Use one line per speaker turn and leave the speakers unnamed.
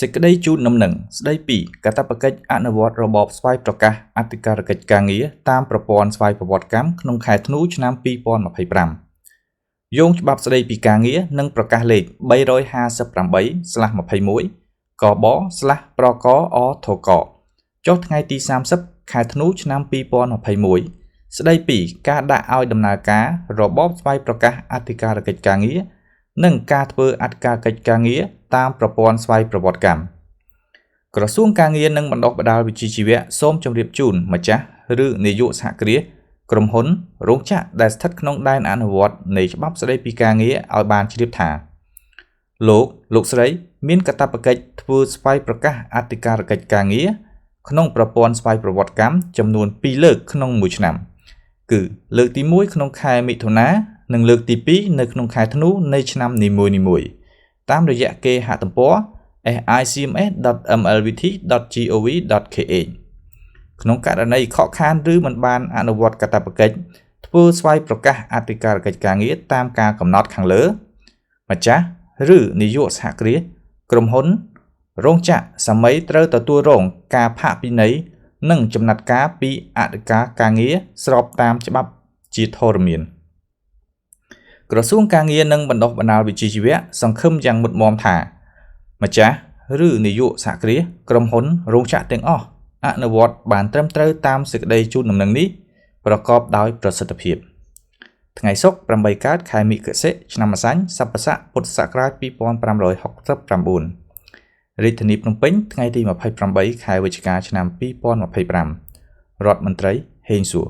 សេចក្តីជូនដំណឹងស្តីពីកាតព្វកិច្ចអនុវត្តរបបស្វ័យប្រកាសអធិការកិច្ចការងារតាមប្រព័ន្ធស្វ័យប្រវត្តិកម្មក្នុងខែធ្នូឆ្នាំ 2025 យោងច្បាប់ស្តីពីការងារនិងប្រកាសលេខ 358/21 កប/ប្រកអធក ចុះថ្ងៃទី 30 ខែធ្នូឆ្នាំ 2021 ស្តីពីការដាក់ឲ្យដំណើរការរបបស្វ័យប្រកាសអធិការកិច្ចការងារនិងការធ្វើអធិការកិច្ចការងារតាមប្រព័ន្ធស្វ័យប្រវត្តិកម្មក្រសួងការងារនិងបណ្ដុះបណ្ដាលវិជ្ជាជីវៈសូមជម្រាបជូនម្ចាស់ឬនាយកសហគ្រាសក្រុមហ៊ុនរោងចក្រដែលស្ថិតក្នុងដែនអនុវត្តនៃច្បាប់ស្តីពីការងារឲ្យបានជ្រាបថាលោកស្រីមានកាតព្វកិច្ចធ្វើស្វ័យប្រកាសអធិការកិច្ចការងារក្នុងប្រព័ន្ធស្វ័យប្រវត្តិកម្មចំនួន2លើកក្នុងមួយឆ្នាំគឺលើកទី1ក្នុងខែមិថុនានិងលើកទី2នៅក្នុងខែធ្នូនៃឆ្នាំនីមួយៗតាមរយៈគេហទំព័រ sicms.mlvt.gov.kh ក្នុងករណីខកខានឬមិនបានអនុវត្តកាតព្វកិច្ចធ្វើស្វ័យប្រកាសអធិការកិច្ចការងារតាមការកំណត់ខាងលើម្ចាស់ឬនាយកសហគ្រាសក្រុមហ៊ុនរោងចក្រសម័យត្រូវទទួលរងការផាកពិន័យនិងចំណាត់ការពីអធិការការងារស្របតាមច្បាប់ជាធរមានក្រសួងការងារនិងបណ្ដុះបណ្ដាលវិជ្ជាជីវៈសង្ឃឹមយ៉ាងមុតមាំថាម្ចាស់ឬនាយកសហគ្រាសក្រុមហ៊ុនរោងចក្រទាំងអស់អនុវត្តបានត្រឹមត្រូវតាមសេចក្តីជូនដំណឹងនេះប្រកបដោយប្រសិទ្ធភាពថ្ងៃសុក្រ8កើតខែមិគសិឆ្នាំម្សាញ់សព្វស័កពុទ្ធសករាជ2569រាជធានីភ្នំពេញថ្ងៃទី28ខែវិច្ឆិកាឆ្នាំ2025រដ្ឋមន្ត្រីហេងសួរ